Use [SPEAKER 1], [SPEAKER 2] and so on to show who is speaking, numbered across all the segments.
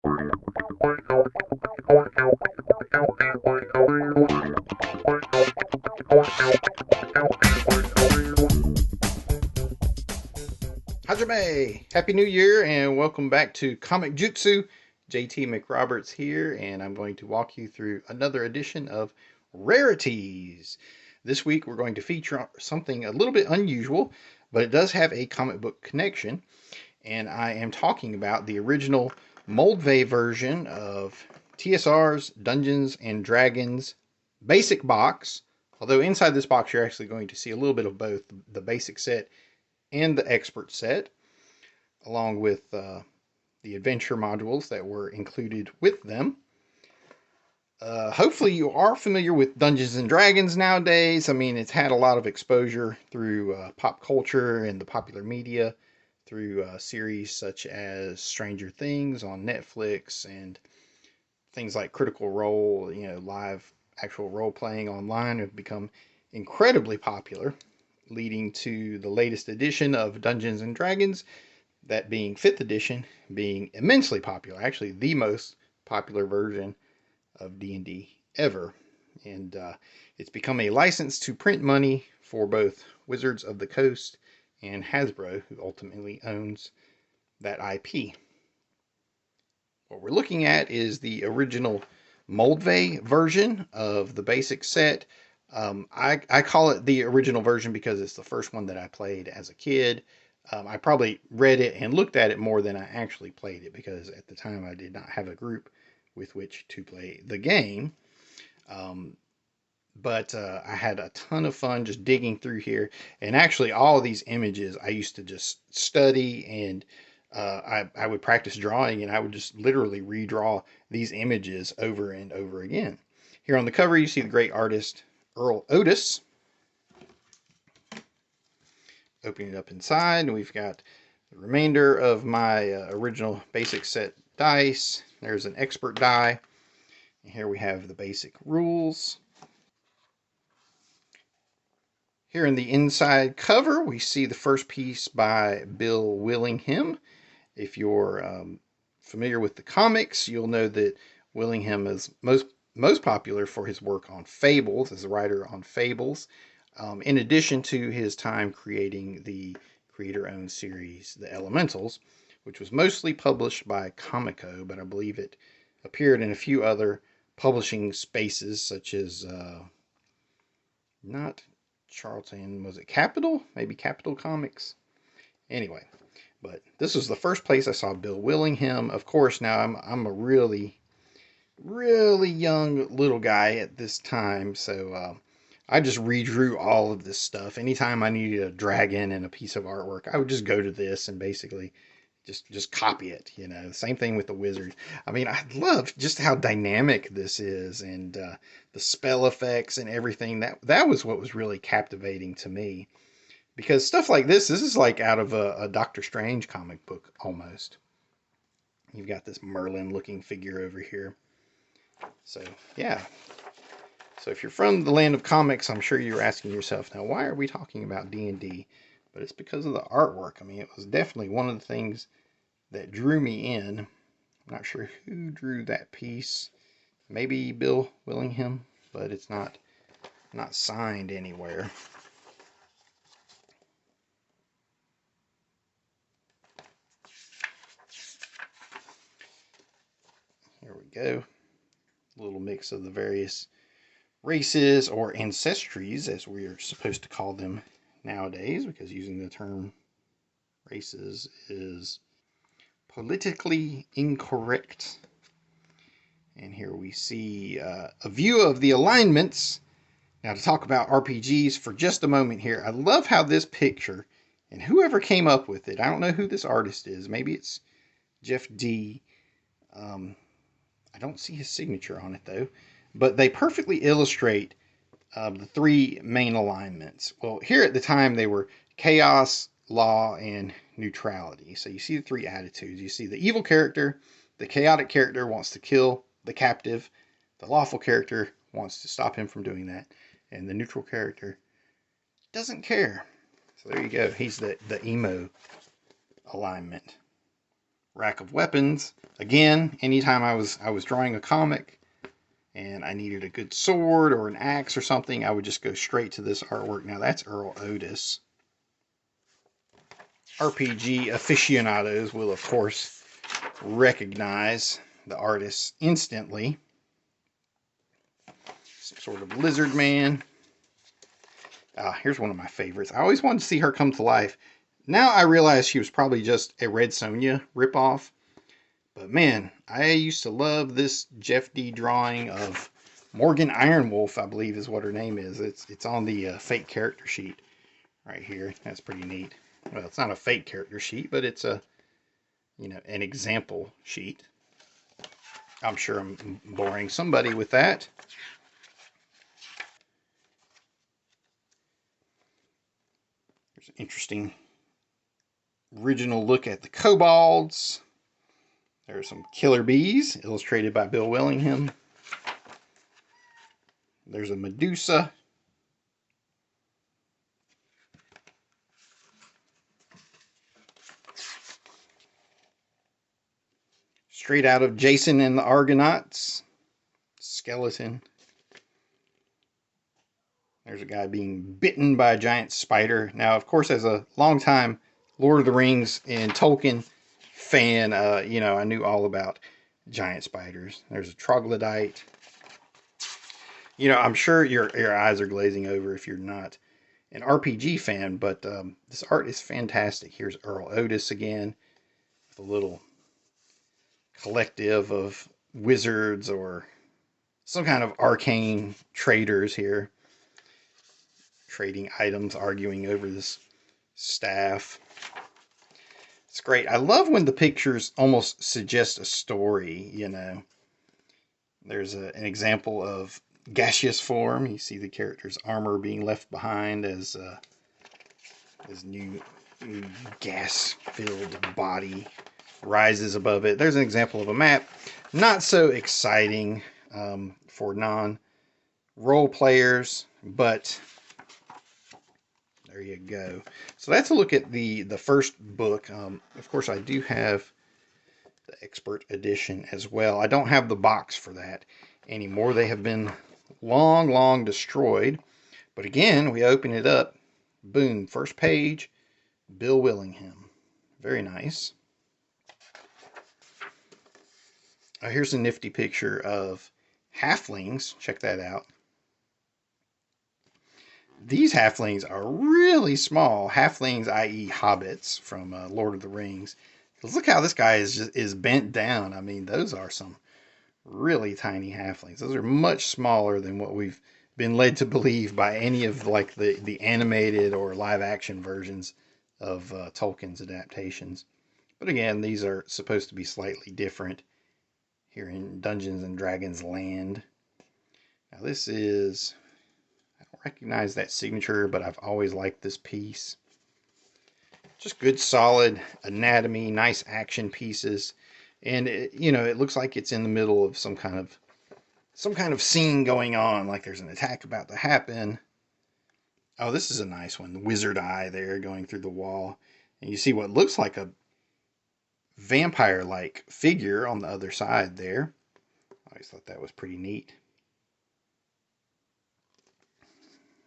[SPEAKER 1] Hajime! Happy New Year and welcome back to Comic-Jutsu. JT McRoberts here, and I'm going to walk you through another edition of Rarities. This week we're going to feature something a little bit unusual, but it does have a comic book connection, and I am talking about the original Moldvay version of TSR's Dungeons and Dragons basic box. Although inside this box you're actually going to see a little bit of both the basic set and the expert set, along with the adventure modules that were included with them. Hopefully you are familiar with Dungeons and Dragons nowadays. I mean, it's had a lot of exposure through pop culture and the popular media, through series such as Stranger Things on Netflix and things like Critical Role. Live actual role-playing online have become incredibly popular, leading to the latest edition of Dungeons and Dragons, that being 5th edition, being immensely popular. Actually, the most popular version of D&D ever. And it's become a license to print money for both Wizards of the Coast and Hasbro, who ultimately owns that IP. What we're looking at is the original Moldvay version of the basic set. I call it the original version because it's the first one that I played as a kid. I probably read it and looked at it more than I actually played it, because at the time I did not have a group with which to play the game. But I had a ton of fun just digging through here. And actually all of these images I used to just study, and I would practice drawing, and I would just literally redraw these images over and over again. Here on the cover you see the great artist Earl Otis. Opening it up inside, and we've got the remainder of my original basic set dice. There's an expert die. And here we have the basic rules. Here in the inside cover, we see the first piece by Bill Willingham. If you're familiar with the comics, you'll know that Willingham is most popular for his work on Fables, as a writer on Fables. In addition to his time creating the creator-owned series, The Elementals, which was mostly published by Comico, but I believe it appeared in a few other publishing spaces, such as, not Charlton, was it Capital? Maybe Capital Comics? Anyway, but this was the first place I saw Bill Willingham. Of course, now I'm a really young little guy at this time, so I just redrew all of this stuff. Anytime I needed a dragon and a piece of artwork, I would just go to this and basically just copy it. Same thing with the wizard. I mean, I love just how dynamic this is, and the spell effects and everything. That was what was really captivating to me, because stuff like this is like out of a Doctor Strange comic book almost. You've got this Merlin looking figure over here. So yeah. So if you're from the land of comics, I'm sure you're asking yourself, now why are we talking about D&D? But it's because of the artwork. I mean, it was definitely one of the things that drew me in. I'm not sure who drew that piece. Maybe Bill Willingham, but it's not signed anywhere. Here we go. A little mix of the various races, or ancestries, as we are supposed to call them nowadays, because using the term races is politically incorrect. And here we see a view of the alignments. Now, to talk about RPGs for just a moment here, I love how this picture, and whoever came up with it, I don't know who this artist is, maybe it's Jeff D. I don't see his signature on it though, but they perfectly illustrate the three main alignments. Well, here at the time they were chaos, law, and neutrality. So you see the three attitudes. You see the evil character, the chaotic character wants to kill the captive, the lawful character wants to stop him from doing that, and the neutral character doesn't care. So there you go. He's the emo alignment. rack of weapons. Again, anytime I was drawing a comic and I needed a good sword or an axe or something, I would just go straight to this artwork. Now that's Earl Otis. RPG aficionados will, of course, recognize the artist instantly. Some sort of lizard man. Here's one of my favorites. I always wanted to see her come to life. Now I realize she was probably just a Red Sonja ripoff. But man, I used to love this Jeff D drawing of Morgan Ironwolf, I believe is what her name is. It's on the fake character sheet right here. That's pretty neat. Well, it's not a fake character sheet, but it's a, an example sheet. I'm sure I'm boring somebody with that. There's an interesting original look at the kobolds. There are some killer bees, illustrated by Bill Willingham. There's a Medusa. Straight out of Jason and the Argonauts. Skeleton. There's a guy being bitten by a giant spider. Now, of course, as a longtime Lord of the Rings and Tolkien fan, I knew all about giant spiders. There's a troglodyte. I'm sure your eyes are glazing over if you're not an RPG fan, but this art is fantastic. Here's Earl Otis again, with a little collective of wizards or some kind of arcane traders here, trading items, arguing over this staff. It's great. I love when the pictures almost suggest a story, There's an example of gaseous form. You see the character's armor being left behind as his new gas-filled body rises above it. There's an example of a map. Not so exciting for non-role players, but there you go. So that's a look at the first book. Of course, I do have the expert edition as well. I don't have the box for that anymore. They have been long destroyed. But again, we open it up. Boom, first page, Bill Willingham. Very nice. Here's a nifty picture of halflings. Check that out. These halflings are really small. Halflings, i.e. hobbits from Lord of the Rings. Because look how this guy is bent down. I mean, those are some really tiny halflings. Those are much smaller than what we've been led to believe by any of like the animated or live action versions of Tolkien's adaptations. But again, these are supposed to be slightly different here in Dungeons and Dragons land. Now this is, I don't recognize that signature, but I've always liked this piece. Just good solid anatomy, nice action pieces. And it looks like it's in the middle of some kind of scene going on, like there's an attack about to happen. Oh, this is a nice one. The wizard eye there going through the wall. And you see what looks like a vampire-like figure on the other side there. I always thought that was pretty neat.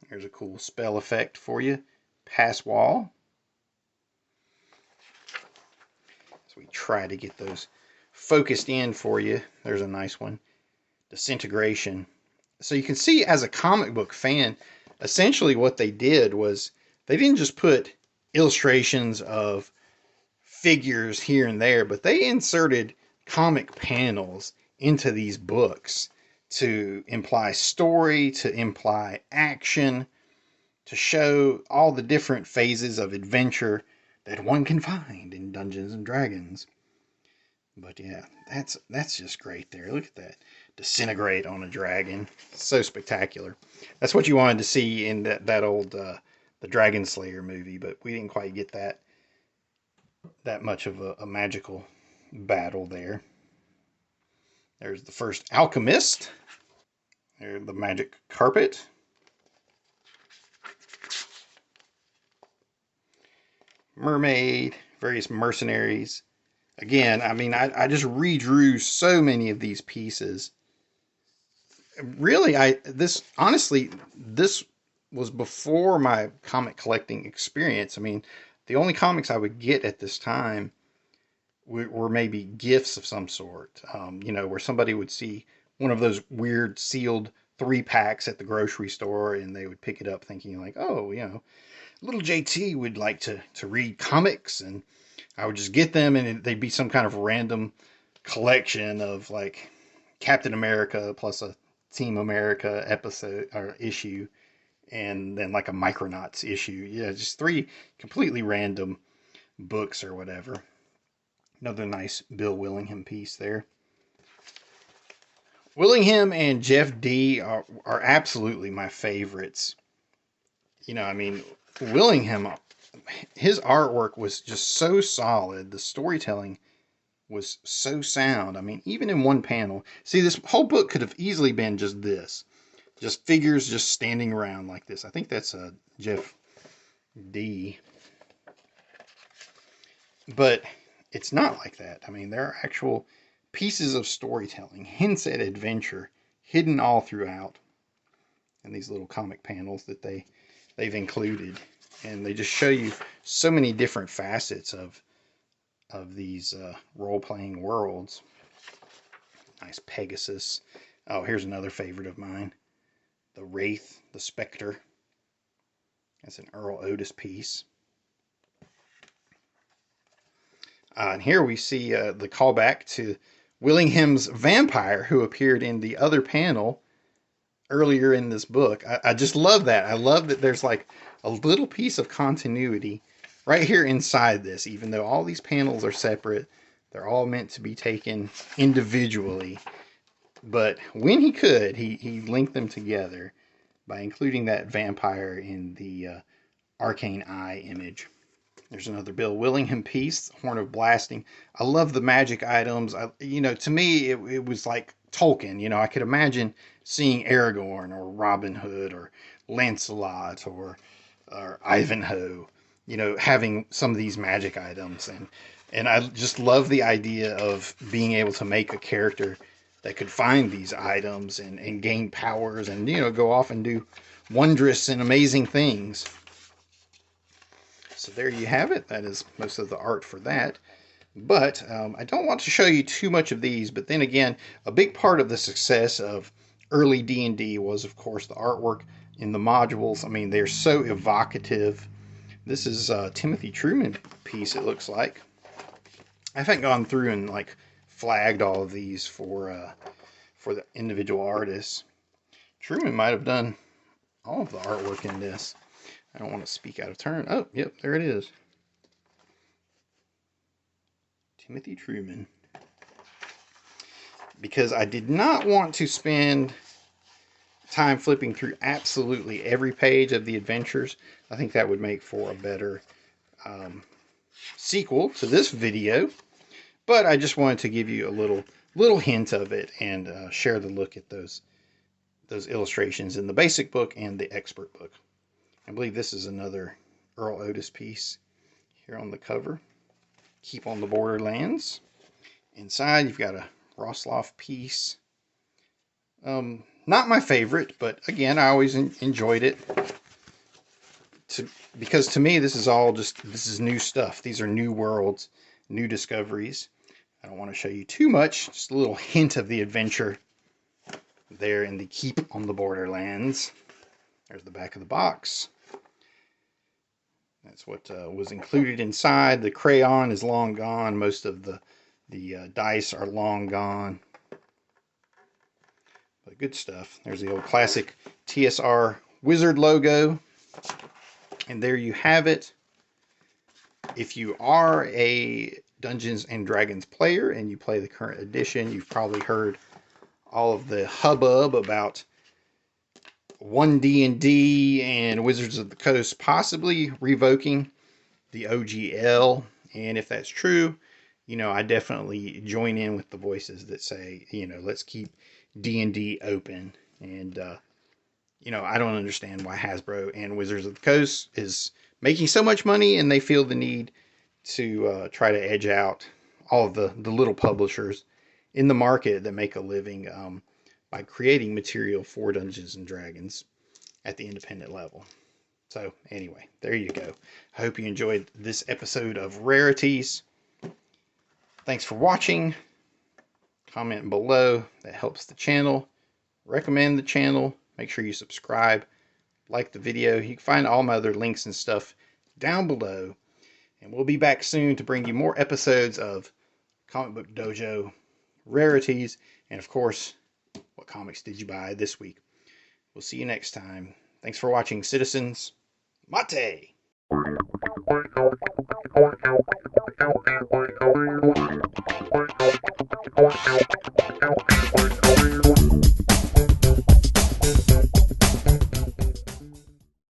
[SPEAKER 1] There's a cool spell effect for you. Pass wall. So we try to get those focused in for you. There's a nice one. Disintegration. So you can see as a comic book fan, essentially what they did was they didn't just put illustrations of figures here and there, but they inserted comic panels into these books to imply story, to imply action, to show all the different phases of adventure that one can find in Dungeons and Dragons. But yeah, that's just great there. Look at that. Disintegrate on a dragon. So spectacular. That's what you wanted to see in that old the Dragon Slayer movie, but we didn't quite get that much of a magical battle there. There's the first alchemist. There's the magic carpet. Mermaid, various mercenaries. again, I mean, I just redrew so many of these pieces. Really, honestly, this was before my comic collecting experience. I mean, the only comics I would get at this time were maybe gifts of some sort. Where somebody would see one of those weird sealed 3 packs at the grocery store, and they would pick it up thinking like, oh, little JT would like to read comics, and I would just get them, and they'd be some kind of random collection of like Captain America plus a Team America episode or issue, and then like a Micronauts issue. Yeah, just 3 completely random books or whatever. Another nice Bill Willingham piece there. Willingham and Jeff D are absolutely my favorites. I mean, Willingham, his artwork was just so solid. The storytelling was so sound. I mean, even in one panel, see, this whole book could have easily been just this, just figures just standing around like this. I think that's a Jeff D. But it's not like that. I mean, there are actual pieces of storytelling, hints at adventure, hidden all throughout, and these little comic panels that they've included, and they just show you so many different facets of these role-playing worlds. Nice Pegasus. Oh, here's another favorite of mine. The Wraith, the Spectre. That's an Earl Otis piece. And here we see the callback to Willingham's vampire, who appeared in the other panel earlier in this book. I just love that. I love that there's like a little piece of continuity right here inside this, even though all these panels are separate. They're all meant to be taken individually. But when he could, he linked them together by including that vampire in the Arcane Eye image. There's another Bill Willingham piece, Horn of Blasting. I love the magic items. To me, it was like Tolkien. I could imagine seeing Aragorn or Robin Hood or Lancelot or Ivanhoe, having some of these magic items. And I just love the idea of being able to make a character that could find these items and gain powers and, go off and do wondrous and amazing things. So there you have it. That is most of the art for that. But I don't want to show you too much of these. But then again, a big part of the success of early D&D was, of course, the artwork in the modules. I mean, they're so evocative. This is a Timothy Truman piece, it looks like. I haven't gone through and like flagged all of these for the individual artists. Truman might have done all of the artwork in this. I don't want to speak out of turn. Oh, yep, there it is. Timothy Truman. Because I did not want to spend time flipping through absolutely every page of the adventures. I think that would make for a better sequel to this video. But I just wanted to give you a little hint of it and share the look at those illustrations in the basic book and the expert book. I believe this is another Earl Otis piece here on the cover. Keep on the Borderlands. Inside, you've got a Rosloff piece. Not my favorite, but again, I always enjoyed it. Because to me, this is new stuff. These are new worlds, new discoveries. I don't want to show you too much. Just a little hint of the adventure there in the Keep on the Borderlands. There's the back of the box. That's what was included inside. The crayon is long gone. Most of the dice are long gone. But good stuff. There's the old classic TSR Wizard logo. And there you have it. If you are a Dungeons and Dragons player and you play the current edition, you've probably heard all of the hubbub about OneDnD and Wizards of the Coast possibly revoking the OGL. And if that's true, I definitely join in with the voices that say, let's keep D&D open. And, I don't understand why Hasbro and Wizards of the Coast is making so much money and they feel the need to try to edge out all of the little publishers in the market that make a living by creating material for Dungeons and Dragons at the independent level. So anyway, there you go. I hope you enjoyed this episode of Rarities. Thanks for watching. Comment below. That helps the channel. Recommend the channel. Make sure you subscribe. Like the video. You can find all my other links and stuff down below. And we'll be back soon to bring you more episodes of Comic Book Dojo, Rarities, and of course, what comics did you buy this week? We'll see you next time. Thanks for watching, citizens. Mate!